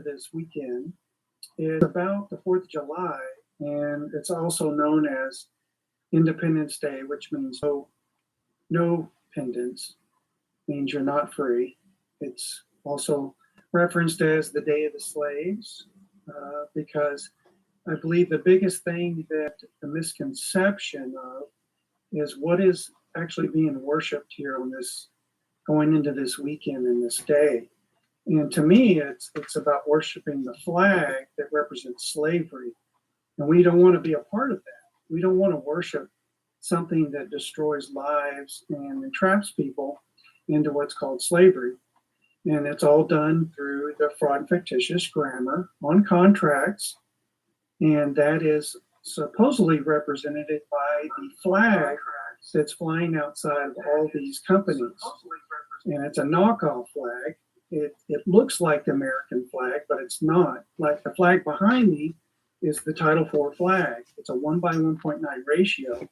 this weekend is about the 4th of July, and it's also known as Independence Day, which means no pendants, means you're not free. It's also referenced as the Day of the Slaves, because I believe the biggest thing that the misconception of is what is actually being worshipped here on this going into this weekend and this day. And to me, it's about worshiping the flag that represents slavery. And we don't want to be a part of that. We don't want to worship something that destroys lives and entraps people into what's called slavery. And it's all done through the fraud and fictitious grammar on contracts. And that is supposedly represented by the flag that's flying outside of all these companies. And it's a knockoff flag. It looks like the American flag, but it's not. Like the flag behind me is the Title IV flag. It's a 1:1.9 ratio.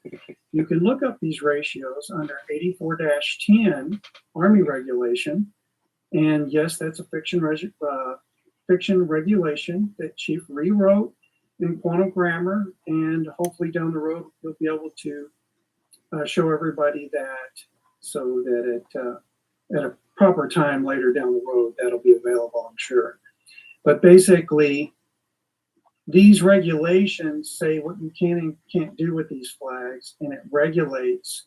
You can look up these ratios under 84-10 Army regulation. And yes, that's a fiction regulation that Chief rewrote in quantum grammar. And hopefully down the road, you'll be able to show everybody that so that at a proper time later down the road, that'll be available, I'm sure. But basically, these regulations say what you can and can't do with these flags, and it regulates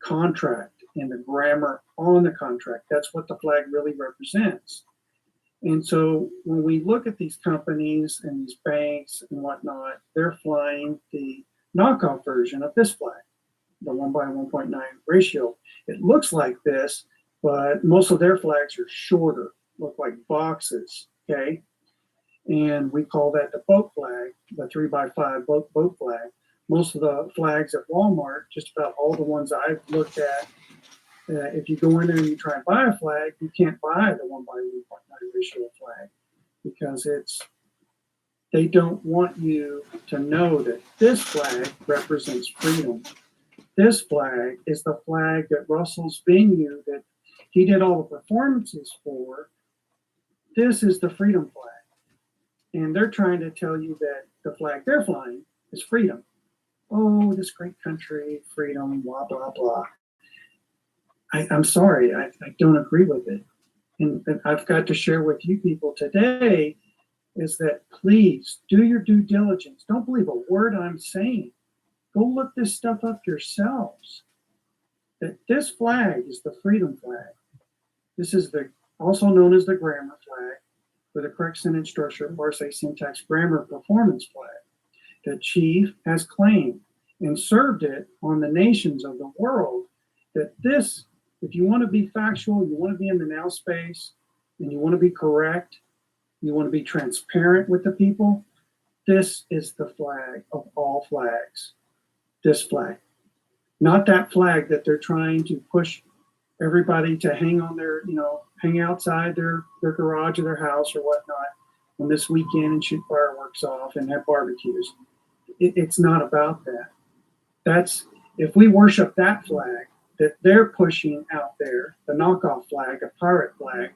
contract and the grammar on the contract. That's what the flag really represents. And so when we look at these companies and these banks and whatnot, they're flying the knockoff version of this flag, the 1:1.9 ratio. It looks like this, but most of their flags are shorter, look like boxes, okay? And we call that the boat flag, the 3x5 boat flag. Most of the flags at Walmart, just about all the ones I've looked at, if you go in there and you try and buy a flag, you can't buy the 1:1.9 ratio flag because they don't want you to know that this flag represents freedom. This flag is the flag that Russell's venue that he did all the performances for. This is the freedom flag. And they're trying to tell you that the flag they're flying is freedom. Oh, this great country, freedom, blah, blah, blah. I'm sorry, I don't agree with it. And I've got to share with you people today is that please do your due diligence. Don't believe a word I'm saying. Go look this stuff up yourselves. That this flag is the freedom flag. This is also known as the grammar flag, for the correct sentence structure, RSA syntax grammar performance flag, that Chief has claimed and served it on the nations of the world. That this, if you want to be factual, you want to be in the now space, and you want to be correct, you want to be transparent with the people, this is the flag of all flags. This flag. Not that flag that they're trying to push everybody to hang on hang outside their garage or their house or whatnot on this weekend and shoot fireworks off and have barbecues. It's not about that. That's, if we worship that flag that they're pushing out there, the knockoff flag, a pirate flag,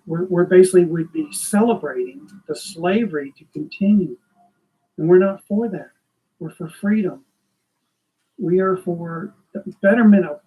we're basically would be celebrating the slavery to continue. And we're not for that. We're for freedom. We are for the betterment of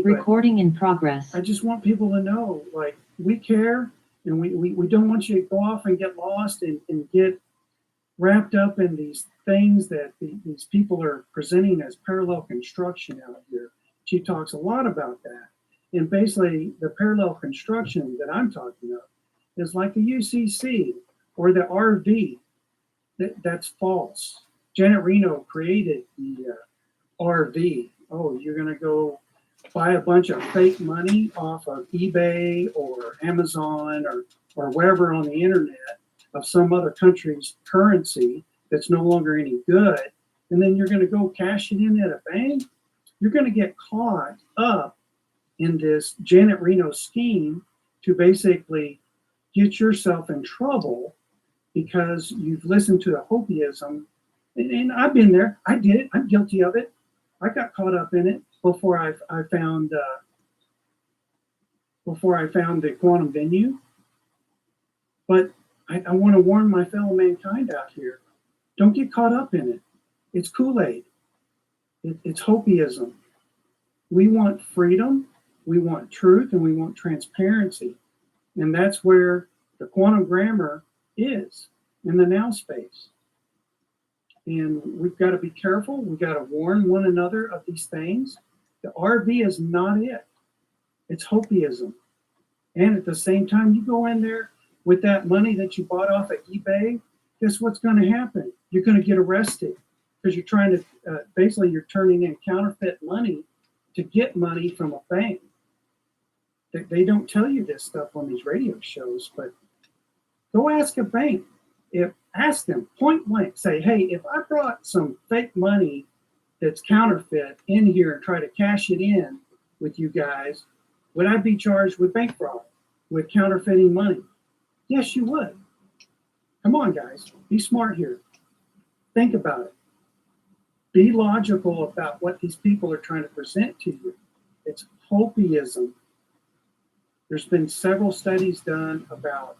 but Recording in progress. I just want people to know, like, we care, and we don't want you to go off and get lost and get wrapped up in these things that these people are presenting as parallel construction out here. She talks a lot about that. And basically, the parallel construction that I'm talking of is like the UCC or the RV. That's false. Janet Reno created the RV. Oh, you're going to go buy a bunch of fake money off of eBay or Amazon or wherever on the internet of some other country's currency that's no longer any good, and then you're going to go cash it in at a bank. You're going to get caught up in this Janet Reno scheme to basically get yourself in trouble because you've listened to the Hopiism. And I've been there. I did it. I'm guilty of it. I got caught up in it before I found the quantum venue. But I want to warn my fellow mankind out here: don't get caught up in it. It's Kool-Aid. It's Hopiism. We want freedom, we want truth, and we want transparency. And that's where the quantum grammar is, in the now space. And we've got to be careful. We've got to warn one another of these things. The RV is not it. It's Hopiism. And at the same time, you go in there with that money that you bought off at eBay, guess what's going to happen? You're going to get arrested because you're trying to, basically you're turning in counterfeit money to get money from a bank. They don't tell you this stuff on these radio shows, but go ask a bank. Ask them point blank, say, hey, if I brought some fake money that's counterfeit in here and try to cash it in with you guys, would I be charged with bank fraud, with counterfeiting money? Yes, you would. Come on, guys, be smart here. Think about it. Be logical about what these people are trying to present to you. It's Hopiism. There's been several studies done about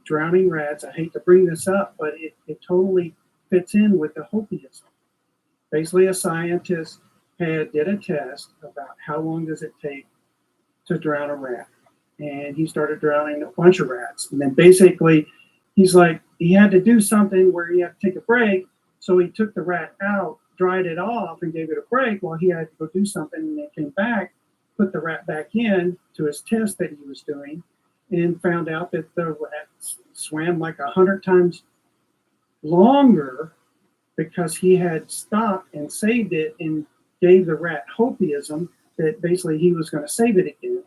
drowning rats. I hate to bring this up, but it totally fits in with the Hopiism. Basically, a scientist did a test about how long does it take to drown a rat. And he started drowning a bunch of rats. And then basically, he's like, he had to do something where he had to take a break. So he took the rat out, dried it off, and gave it a break while he had to go do something. And then came back, put the rat back in to his test that he was doing, and found out that the rat swam like 100 times longer because he had stopped and saved it and gave the rat Hopiism that basically he was going to save it again.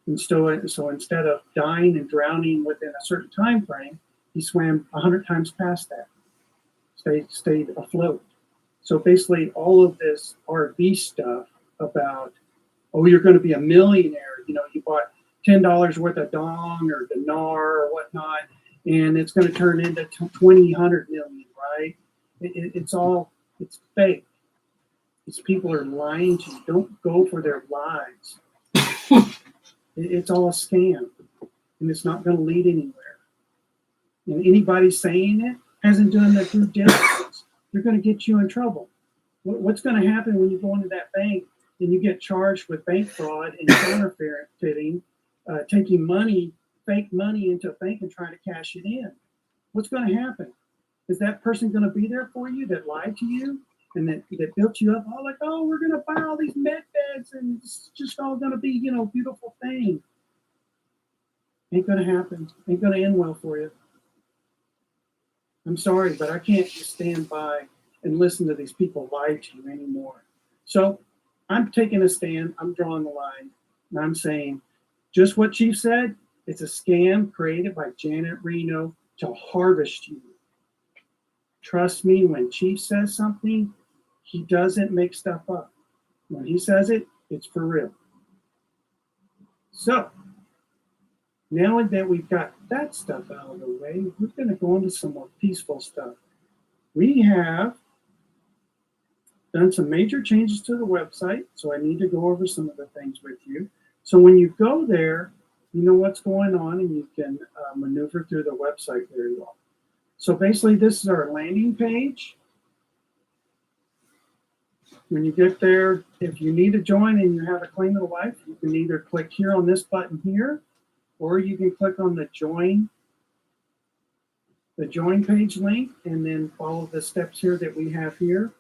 And so instead of dying and drowning within a certain time frame, he swam 100 times past that, stayed afloat. So basically all of this RV stuff about, oh, you're going to be a millionaire, you bought $10 worth of dong or dinar or whatnot, and it's going to turn into 200 million, right? It's fake. These people are lying to you. Don't go for their lies. It's all a scam, and it's not going to lead anywhere. And anybody saying it hasn't done their due diligence. They're going to get you in trouble. What's going to happen when you go into that bank and you get charged with bank fraud and counterfeiting, taking money, fake money into a bank and trying to cash it in? What's going to happen? Is that person going to be there for you that lied to you and that built you up? Like, oh, we're going to buy all these med beds and it's just all going to be, beautiful thing. Ain't going to happen. Ain't going to end well for you. I'm sorry, but I can't just stand by and listen to these people lie to you anymore. So I'm taking a stand. I'm drawing the line. And I'm saying just what Chief said, it's a scam created by Janet Reno to harvest you. Trust me, when Chief says something, he doesn't make stuff up. When he says it, it's for real. So, now that we've got that stuff out of the way, we're going to go into some more peaceful stuff. We have done some major changes to the website, so I need to go over some of the things with you. So when you go there, you know what's going on and you can maneuver through the website very well. So basically, this is our landing page. when you get there, if you need to join and you have a claim of life, you can either click here on this button here, or you can click on the join page link and then follow the steps here that we have here.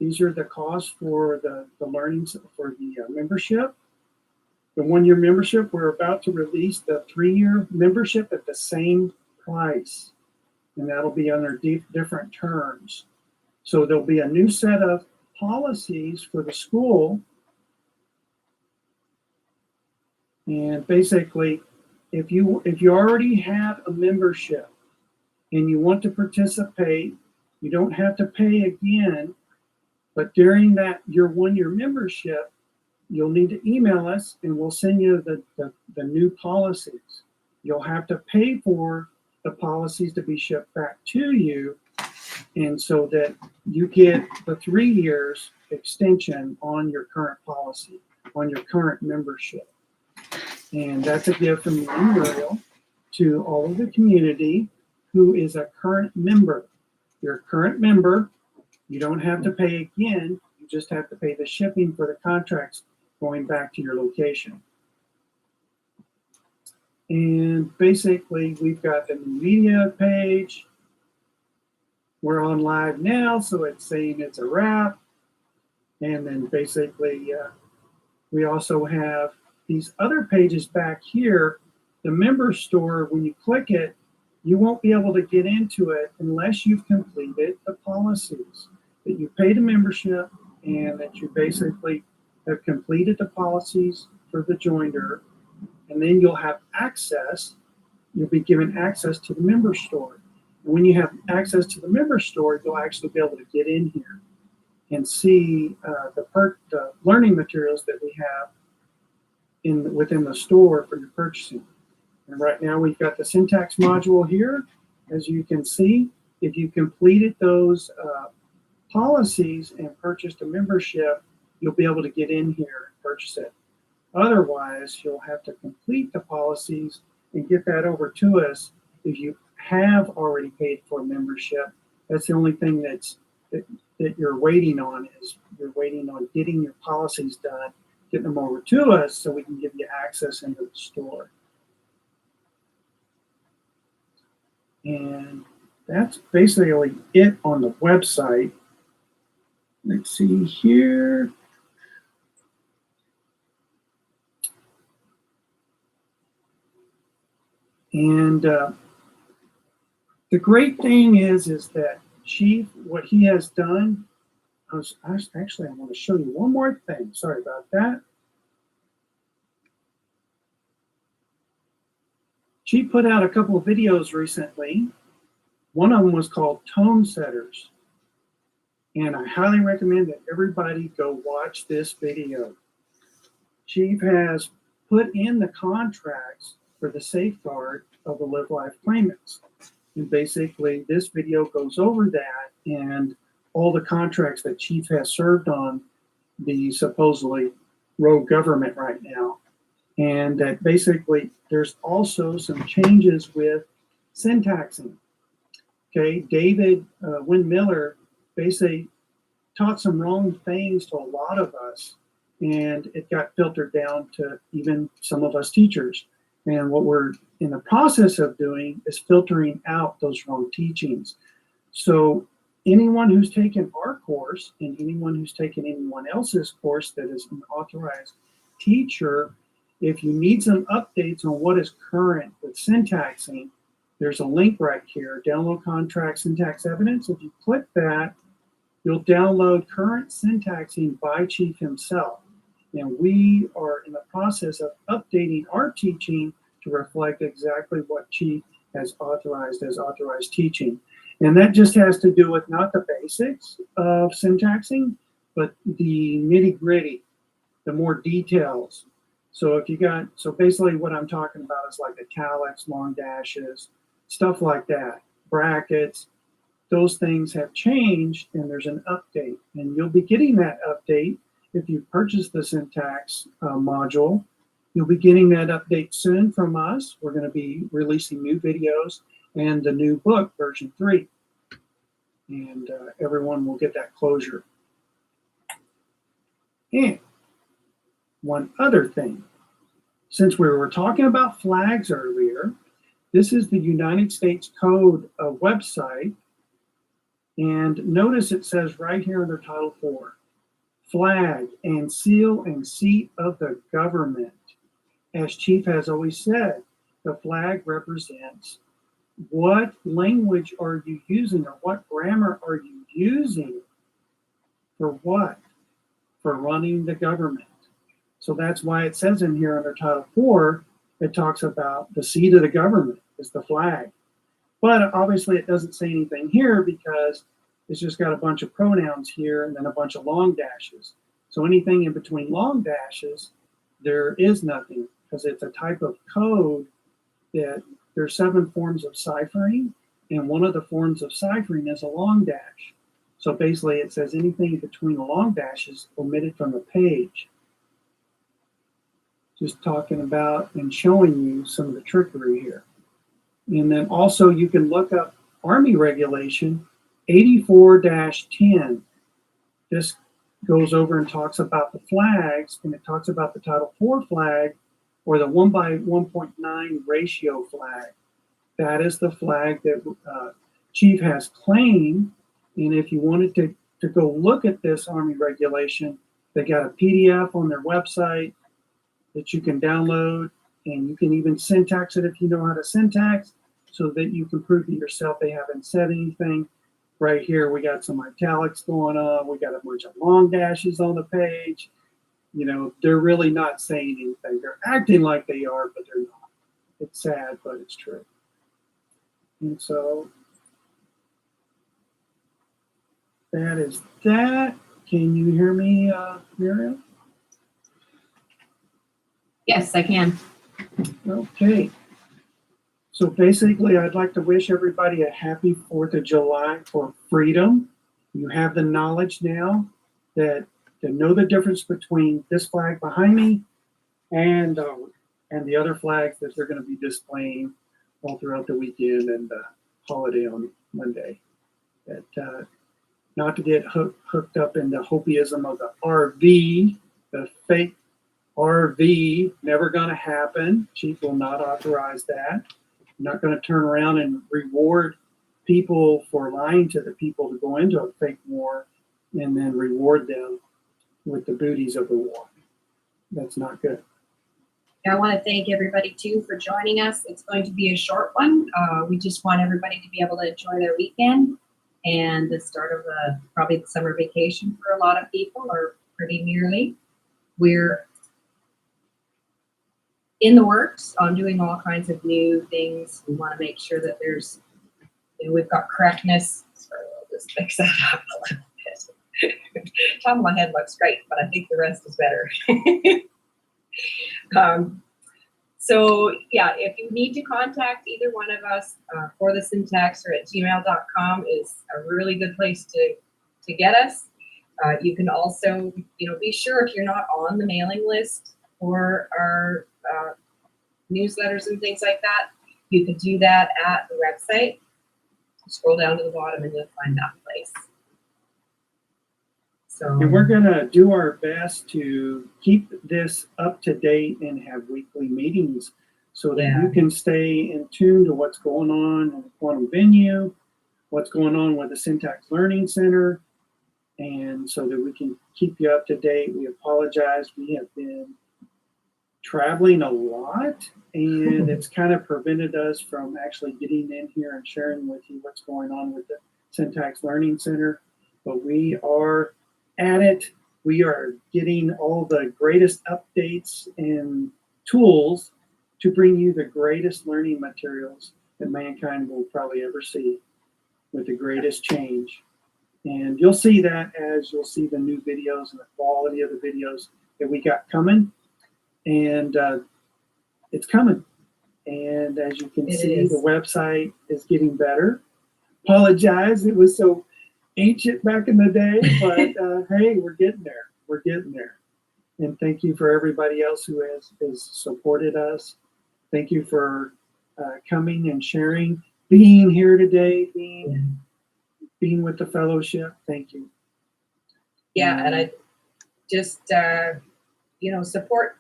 These are the costs for the learnings for the membership. The 1-year membership, we're about to release the 3-year membership at the same price, and that'll be under different terms. So there'll be a new set of policies for the school. And basically, if you already have a membership and you want to participate, you don't have to pay again. But during that your 1-year membership, you'll need to email us and we'll send you the new policies. You'll have to pay for the policies to be shipped back to you, and so that you get the 3 years extension on your current policy, on your current membership. And that's a gift from me and Muriel to all of the community who is a current member. You're a current member. You don't have to pay again. You just have to pay the shipping for the contracts going back to your location. And basically, we've got the new media page. We're on live now, so it's saying it's a wrap. And then basically, we also have these other pages back here. The member store, when you click it, you won't be able to get into it unless you've completed the policies, that you paid a membership and that you basically have completed the policies for the joiner, and then you'll have access. You'll be given access to the member store. And when you have access to the member store, you'll actually be able to get in here and see the learning materials that we have within the store for your purchasing. And right now we've got the syntax module here. As you can see, if you completed those policies and purchased a membership, you'll be able to get in here and purchase it. Otherwise, you'll have to complete the policies and get that over to us. If you have already paid for a membership, that's the only thing that you're waiting on, is you're waiting on getting your policies done, getting them over to us so we can give you access into the store. And that's basically it on the website. Let's see here. And the great thing is that Chief, what he has done, I want to show you one more thing. Sorry about that. Chief put out a couple of videos recently. One of them was called Tone Setters. And I highly recommend that everybody go watch this video. Chief has put in the contracts for the safeguard of the Live Life claimants. And basically, this video goes over that and all the contracts that Chief has served on the supposedly rogue government right now. And that basically there's also some changes with syntaxing. Okay, David Wynn-Miller basically taught some wrong things to a lot of us, and it got filtered down to even some of us teachers. And what we're in the process of doing is filtering out those wrong teachings. So anyone who's taken our course and anyone who's taken anyone else's course that is an authorized teacher, if you need some updates on what is current with syntaxing, there's a link right here, download contract syntax evidence. If you click that, you'll download current syntaxing by Chief himself. And we are in the process of updating our teaching to reflect exactly what Chief has authorized as authorized teaching. And that just has to do with not the basics of syntaxing, but the nitty-gritty, the more details. So basically what I'm talking about is like italics, long dashes, stuff like that, brackets. Those things have changed and there's an update. And you'll be getting that update if you purchase the syntax module. You'll be getting that update soon from us. We're going to be releasing new videos and the new book, version 3. And everyone will get that closure. And one other thing, since we were talking about flags earlier, this is the United States Code website. And notice it says right here under Title IV, flag and seal and seat of the government. As Chief has always said, the flag represents what language are you using or what grammar are you using for what? For running the government. So that's why it says in here under Title IV, it talks about the seat of the government is the flag. But obviously it doesn't say anything here because it's just got a bunch of pronouns here and then a bunch of long dashes. So anything in between long dashes, there is nothing because it's a type of code that there's 7 forms of ciphering, and one of the forms of ciphering is a long dash. So basically it says anything between the long dashes omitted from the page. Just talking about and showing you some of the trickery here. And then also you can look up Army Regulation 84-10. This goes over and talks about the flags, and it talks about the Title IV flag or the 1:1.9 ratio flag. That is the flag that Chief has claimed. And if you wanted to go look at this Army regulation, they got a PDF on their website that you can download, and you can even syntax it if you know how to syntax, so that you can prove to yourself they haven't said anything. Right here, we got some italics going on. We got a bunch of long dashes on the page. You know, they're really not saying anything. They're acting like they are, but they're not. It's sad, but it's true. And so that is that. Can you hear me, Miriam? Yes, I can. Okay. So basically, I'd like to wish everybody a happy 4th of July for freedom. You have the knowledge now that to know the difference between this flag behind me and the other flags that they're going to be displaying all throughout the weekend and the holiday on Monday. That not to get hooked up in the Hopiism of the RV, the fake RV, never going to happen. Chief will not authorize that. I'm not going to turn around and reward people for lying to the people to go into a fake war and then reward them with the booties of the war. That's not good. I want to thank everybody too for joining us. It's going to be a short one. We just want everybody to be able to enjoy their weekend and the start of probably the summer vacation for a lot of people, or pretty nearly. We're in the works on doing all kinds of new things. We want to make sure that there's, we've got correctness. Sorry, I'll just fix that up a little bit. Top of my head looks great, but I think the rest is better. So yeah, if you need to contact either one of us for the syntax or at gmail.com is a really good place to get us. You can also, be sure if you're not on the mailing list for our newsletters and things like that, you can do that at the website. Scroll down to the bottom and you'll find that place. So, and we're going to do our best to keep this up to date and have weekly meetings so that you can stay in tune to what's going on in the Quantum Venue, what's going on with the Syntax Learning Center, and so that we can keep you up to date. We apologize. We have been traveling a lot, and it's kind of prevented us from actually getting in here and sharing with you what's going on with the Syntax Learning Center. But we are at it. We are getting all the greatest updates and tools to bring you the greatest learning materials that mankind will probably ever see with the greatest change. And you'll see that as you'll see the new videos and the quality of the videos that we got coming. And it's coming. And as you can see, the website is getting better. Apologize, it was so ancient back in the day, but hey, we're getting there. We're getting there. And thank you for everybody else who has supported us. Thank you for coming and sharing, being here today, being with the fellowship. Thank you. Yeah, and just, support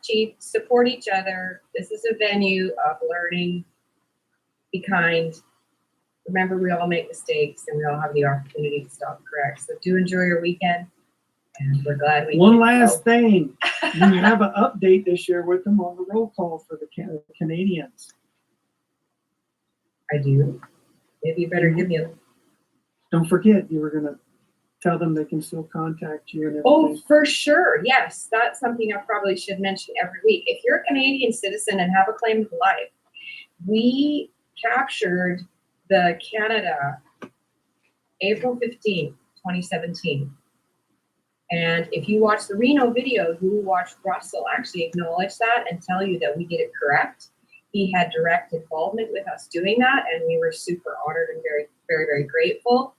each other. This is a venue of learning. Be kind. Remember, we all make mistakes and we all have the opportunity to stop and correct. So do enjoy your weekend. And we're glad we One did last so. thing, you have an update to share with them on the roll call for the Canadians. I do. Maybe you better give me a. Don't forget, you were going to tell them they can still contact you and everything. Oh, for sure. Yes, that's something I probably should mention every week. If you're a Canadian citizen and have a claim to life, we captured the Canada April 15, 2017. And if you watch the Reno video, you will watch Russell actually acknowledge that and tell you that we did it correct. He had direct involvement with us doing that, and we were super honored and very, very, very grateful.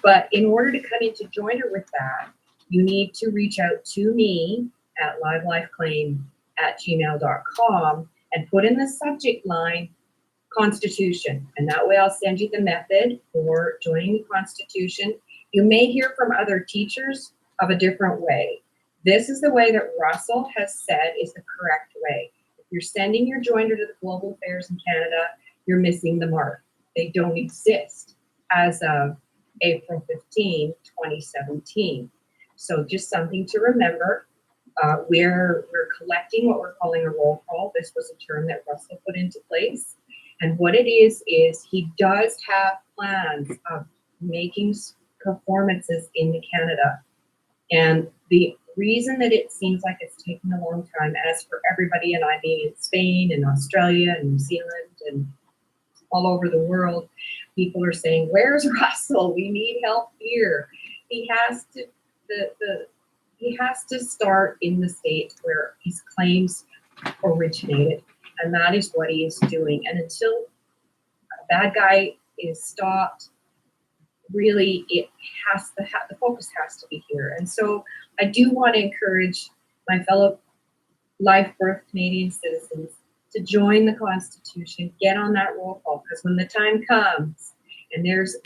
But in order to come into joiner with that, you need to reach out to me at livelifeclaim@gmail.com and put in the subject line Constitution. And that way I'll send you the method for joining the Constitution. You may hear from other teachers of a different way. This is the way that Russell has said is the correct way. If you're sending your joiner to the Global Affairs in Canada, you're missing the mark. They don't exist as of April 15, 2017. So just something to remember. We're collecting what we're calling a roll call. This was a term that Russell put into place. And what it is he does have plans of making performances in Canada. And the reason that it seems like it's taking a long time, as for everybody and I being in Spain and Australia and New Zealand and all over the world, people are saying, "Where's Russell? We need help here." He has to he has to start in the States where his claims originated, and that is what he is doing. And until a bad guy is stopped, really the focus has to be here. And so I do want to encourage my fellow live birth Canadian citizens to join the Constitution, get on that roll call, because when the time comes and there's